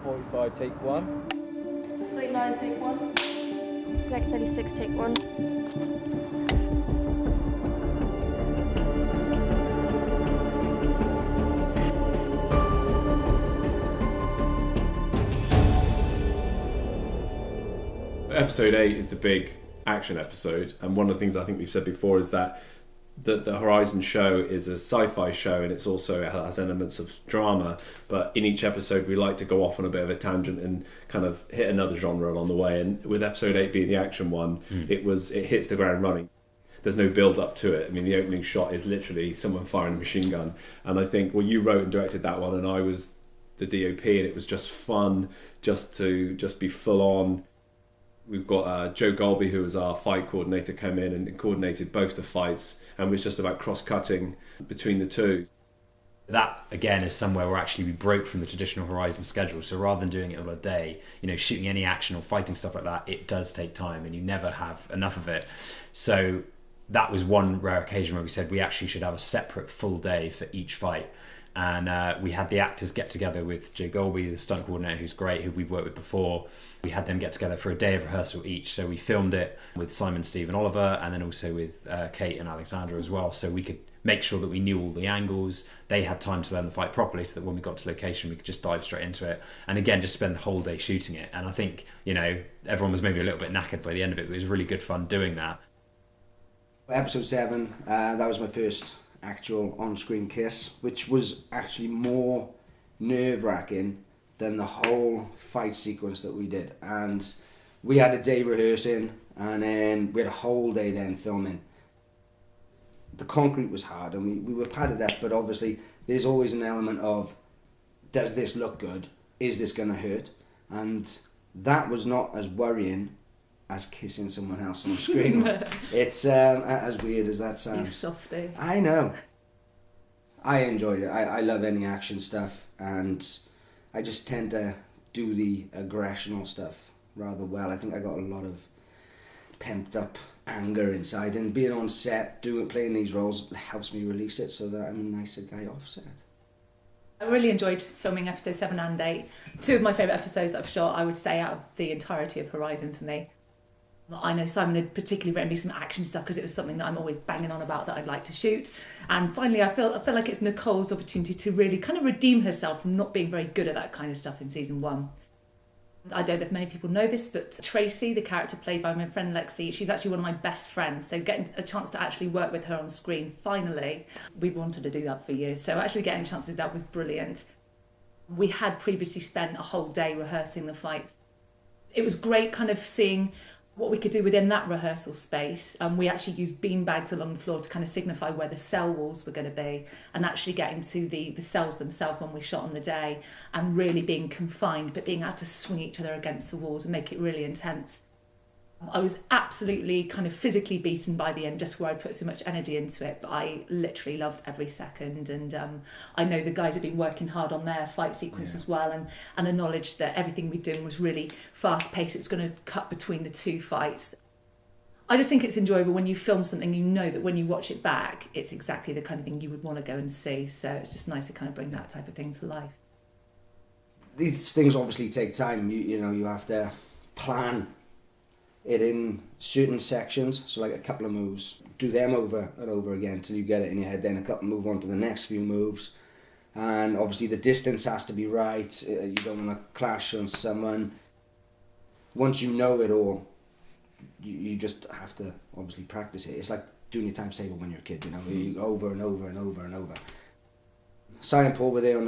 45, take 1. Slate 9, take 1. Select 36, take 1. Episode 8 is the big action episode, and one of the things I think we've said before is that the Horizon show is a sci-fi show, and it has elements of drama, but in each episode we like to go off on a bit of a tangent and kind of hit another genre along the way. And with episode 8 being the action one, it hits the ground running. There's no build up to it. I mean, the opening shot is literally someone firing a machine gun, and I think, well, you wrote and directed that one and I was the DOP, and it was just fun just to be full on. We've got Joe Golby, who was our fight coordinator, come in and coordinated both the fights, and was just about cross-cutting between the two. That, again, is somewhere where actually we broke from the traditional Horizon schedule. So rather than doing it all a day, shooting any action or fighting stuff like that, it does take time, and you never have enough of it. So that was one rare occasion where we said we actually should have a separate full day for each fight. And we had the actors get together with Joe Golby, the stunt coordinator, who's great, who we've worked with before. We had them get together for a day of rehearsal each. So we filmed it with Simon, Steve and Oliver, and then also with Kate and Alexandra as well. So we could make sure that we knew all the angles. They had time to learn the fight properly, so that when we got to location, we could just dive straight into it. And again, just spend the whole day shooting it. And I think, everyone was maybe a little bit knackered by the end of it, but it was really good fun doing that. Episode 7, that was my first actual on-screen kiss, which was actually more nerve-wracking than the whole fight sequence that we did. And we had a day rehearsing, and then we had a whole day then filming. The concrete was hard, and we were padded up, but obviously there's always an element of, does this look good? Is this going to hurt? And that was not as worrying as kissing someone else on screen. It's as weird as that sounds. You softy. I know. I enjoyed it. I love any action stuff, and I just tend to do the aggressional stuff rather well. I think I got a lot of pent up anger inside, and being on set, playing these roles helps me release it so that I'm a nicer guy off set. I really enjoyed filming episode 7 and 8. 2 of my favourite episodes I've shot, I would say, out of the entirety of Horizon for me. I know Simon had particularly written me some action stuff because it was something that I'm always banging on about that I'd like to shoot. And finally, I feel like it's Nicole's opportunity to really kind of redeem herself from not being very good at that kind of stuff in season 1. I don't know if many people know this, but Tracy, the character played by my friend Lexi, she's actually one of my best friends. So getting a chance to actually work with her on screen, finally, we've wanted to do that for years. So actually getting a chance to do that was brilliant. We had previously spent a whole day rehearsing the fight. It was great kind of seeing what we could do within that rehearsal space. We actually used beanbags along the floor to kind of signify where the cell walls were going to be, and actually getting to the cells themselves when we shot on the day, and really being confined but being able to swing each other against the walls and make it really intense. I was absolutely kind of physically beaten by the end, just where I put so much energy into it, but I literally loved every second. And I know the guys have been working hard on their fight sequence as well, and the knowledge that everything we're doing was really fast paced. It's going to cut between the 2 fights. I just think it's enjoyable when you film something, you know that when you watch it back, it's exactly the kind of thing you would want to go and see. So it's just nice to kind of bring that type of thing to life. These things obviously take time. You have to plan it in certain sections, so like a couple of moves, do them over and over again until you get it in your head, then a couple move on to the next few moves, and obviously the distance has to be right. You don't want to clash on someone. Once you know it all, you just have to obviously practice it. It's like doing your times table when you're a kid, you over and over and over and over. Si and Paul were there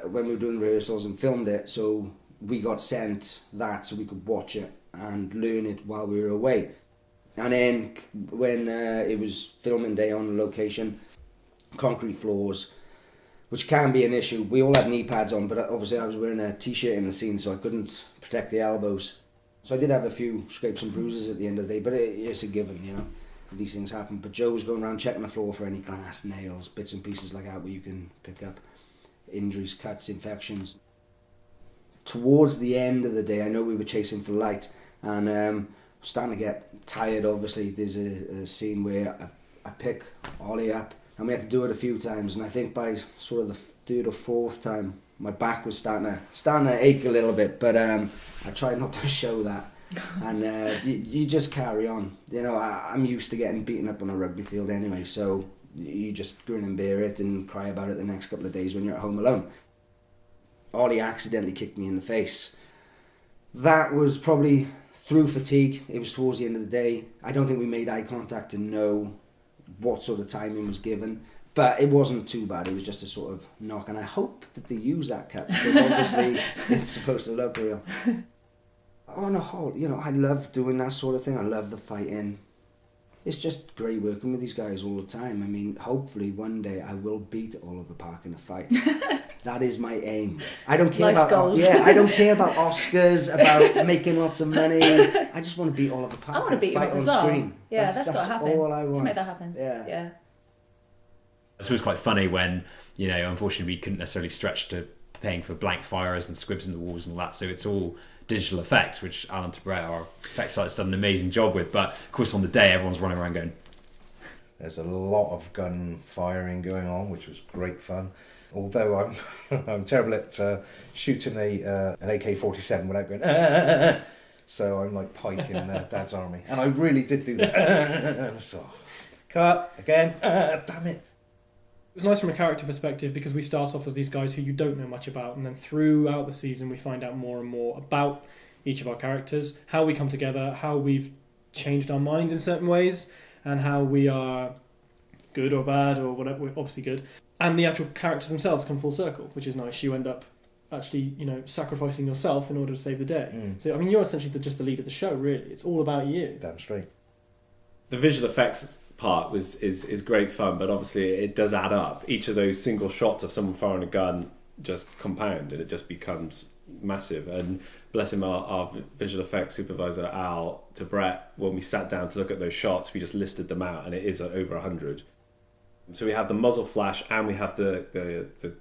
when we were doing rehearsals and filmed it, so we got sent that so we could watch it and learn it while we were away. And then when it was filming day on location, concrete floors, which can be an issue. We all had knee pads on, but obviously I was wearing a t-shirt in the scene, so I couldn't protect the elbows. So I did have a few scrapes and bruises at the end of the day, but it's a given, these things happen. But Joe was going around checking the floor for any glass, nails, bits and pieces like that where you can pick up injuries, cuts, infections. Towards the end of the day, I know we were chasing for light, and starting to get tired. Obviously there's a scene where I pick Ollie up, and we had to do it a few times, and I think by sort of the 3rd or 4th time My back was starting to ache a little bit, but I tried not to show that. And you just carry on. You know, I'm used to getting beaten up on a rugby field anyway, so you just grin and bear it and cry about it the next couple of days when you're at home alone. Ollie accidentally kicked me in the face. That was probably through fatigue. It was towards the end of the day. I don't think we made eye contact to know what sort of timing was given, but it wasn't too bad. It was just a sort of knock, and I hope that they use that cup, because obviously it's supposed to look real. On a whole, you know, I love doing that sort of thing. I love the fighting. It's just great working with these guys all the time. I mean, hopefully one day I will beat Oliver Park in a fight. That is my aim. I don't care Life about goals. I don't care about Oscars, about making lots of money. I just want to beat Oliver Park. I want to beat him fight up as on well. screen. Yeah, that's got to happen. all I want. Let's make that happen. Yeah. This was quite funny when, you know, unfortunately we couldn't necessarily stretch to paying for blank fires and squibs in the walls and all that, so it's all digital effects, which Alan Tebret, our effects artist, done an amazing job with. But of course on the day everyone's running around going, There's a lot of gun firing going on, which was great fun. Although I'm terrible at shooting an AK-47 without going, so I'm like Pike in Dad's Army. And I really did do that. So, cut, again, damn it. It was nice from a character perspective because we start off as these guys who you don't know much about, and then throughout the season we find out more and more about each of our characters, how we come together, how we've changed our minds in certain ways, and how we are good or bad or whatever. We're obviously good. And the actual characters themselves come full circle, which is nice. You end up actually, you know, sacrificing yourself in order to save the day. So, I mean, you're essentially just the lead of the show, really. It's all about you. Damn straight. The visual effects part is great fun, but obviously it does add up. Each of those single shots of someone firing a gun just compound, and it just becomes massive. And bless him, our visual effects supervisor Al Tebret, when we sat down to look at those shots, we just listed them out, and it is over 100. So we have the muzzle flash, and we have the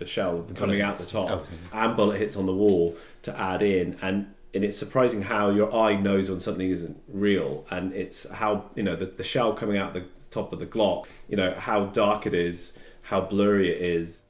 shell coming out the top, and bullet hits on the wall to add in, and it's surprising how your eye knows when something isn't real, and it's how, you know, the shell coming out the top of the Glock, you know, how dark it is, how blurry it is.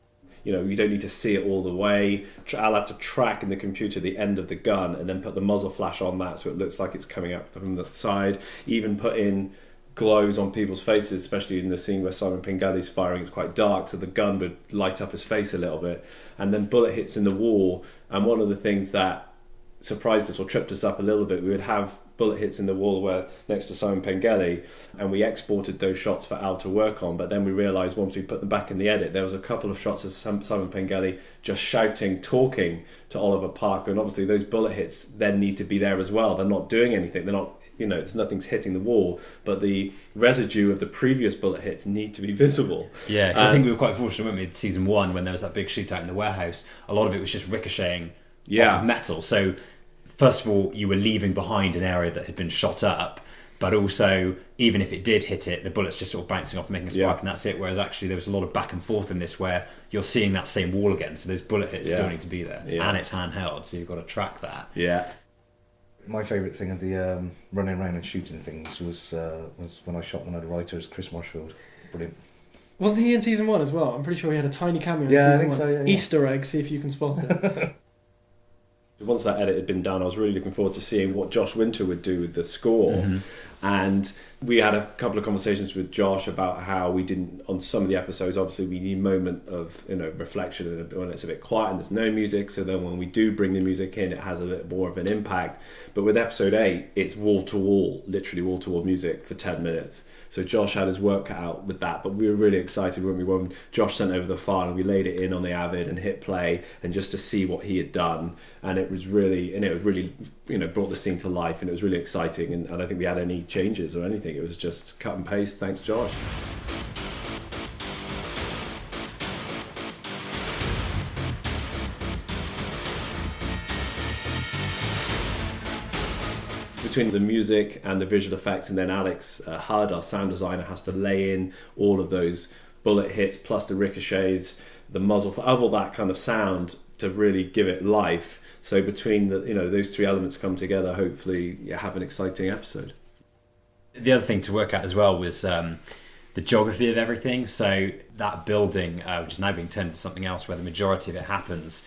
You know, you don't need to see it all the way. I'll have to track in the computer the end of the gun and then put the muzzle flash on that so it looks like it's coming out from the side. Even put in glows on people's faces, especially in the scene where Simon Pengelly's firing. It's quite dark, so the gun would light up his face a little bit. And then bullet hits in the wall. And one of the things that surprised us or tripped us up a little bit, we would have bullet hits in the wall where next to Simon Pengelly, and we exported those shots for Al to work on, but then we realised once we put them back in the edit, there was a couple of shots of Simon Pengelly just shouting, talking to Oliver Parker, and obviously those bullet hits then need to be there as well. They're not doing anything, they're not, you know, there's nothing's hitting the wall, but the residue of the previous bullet hits need to be visible. Yeah, because I think we were quite fortunate, weren't we, in season 1 when there was that big shootout in the warehouse. A lot of it was just ricocheting off of metal. So first of all, you were leaving behind an area that had been shot up, but also, even if it did hit it, the bullet's just sort of bouncing off, making a spark, and that's it. Whereas actually there was a lot of back and forth in this where you're seeing that same wall again, so those bullet hits still need to be there. And it's handheld, so you've got to track that. Yeah. My favourite thing of the running around and shooting things was when I shot one of the writers, Chris Marshfield. Brilliant. Wasn't he in season 1 as well? I'm pretty sure he had a tiny cameo in Yeah, I season think 1. so, yeah. Easter egg, see if you can spot it. Once that edit had been done, I was really looking forward to seeing what Josh Winter would do with the score. And we had a couple of conversations with Josh about how we didn't, on some of the episodes, obviously we need a moment of, you know, reflection and when it's a bit quiet and there's no music, so then when we do bring the music in, it has a bit more of an impact. But with episode 8, it's wall-to-wall, literally wall-to-wall music for 10 minutes. So Josh had his work cut out with that, but we were really excited when Josh sent over the file and we laid it in on the Avid and hit play, and just to see what he had done, and it really, you know, brought the scene to life, and it was really exciting. And I don't think we had any changes or anything. It was just cut and paste. Thanks, Josh. Between the music and the visual effects, and then Alex Hudd, our sound designer, has to lay in all of those bullet hits plus the ricochets, the muzzle, all that kind of sound to really give it life. So between the, you know, those three elements come together, hopefully you have an exciting episode. The other thing to work out as well was the the geography of everything. So that building, which is now being turned into something else where the majority of it happens,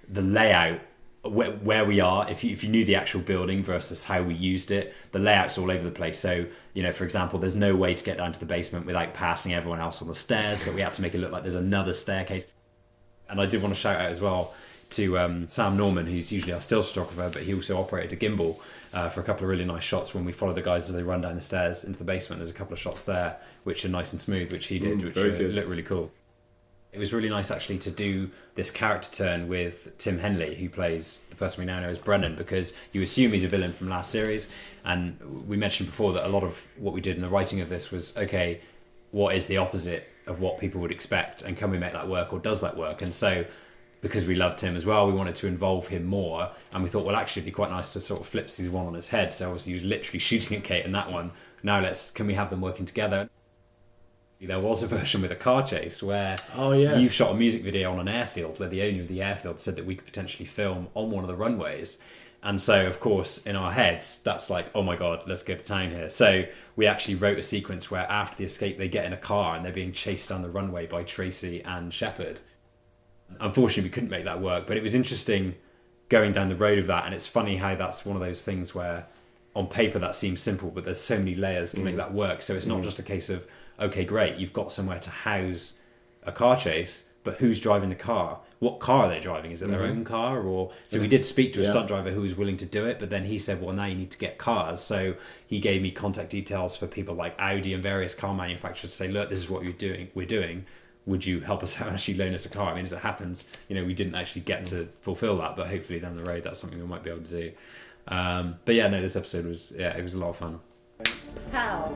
the layout, where we are, if you knew the actual building versus how we used it, the layout's all over the place. So, you know, for example, there's no way to get down to the basement without passing everyone else on the stairs, but we had to make it look like there's another staircase. And I did want to shout out as well to Sam Norman, who's usually our stills photographer, but he also operated a gimbal for a couple of really nice shots when we follow the guys as they run down the stairs into the basement. There's a couple of shots there which are nice and smooth, which he did, which looked really cool. It was really nice actually to do this character turn with Tim Henley, who plays the person we now know as Brennan, because you assume he's a villain from last series. And we mentioned before that a lot of what we did in the writing of this was, okay, what is the opposite of what people would expect, and can we make that work, or does that work? And so, because we loved him as well, we wanted to involve him more, and we thought, well, actually it'd be quite nice to sort of flip season one on his head. So obviously he was literally shooting at Kate in that one. Now can we have them working together? There was a version with a car chase where you shot a music video on an airfield where the owner of the airfield said that we could potentially film on one of the runways. And so, of course, in our heads, that's like, oh my God, let's go to town here. So we actually wrote a sequence where after the escape, they get in a car and they're being chased down the runway by Tracy and Shepard. Unfortunately, we couldn't make that work, but it was interesting going down the road of that. And it's funny how that's one of those things where on paper that seems simple, but there's so many layers to make that work. So it's not just a case of, okay, great, you've got somewhere to house a car chase, but who's driving the car? What car are they driving? Is it their own car? So we did speak to a stunt driver who was willing to do it, but then he said, well, now you need to get cars. So he gave me contact details for people like Audi and various car manufacturers to say, look, this is what we're doing. Would you help us out and actually loan us a car? I mean, as it happens, you know, we didn't actually get to fulfill that, but hopefully down the road, that's something we might be able to do. But yeah, no, this episode was, it was a lot of fun. How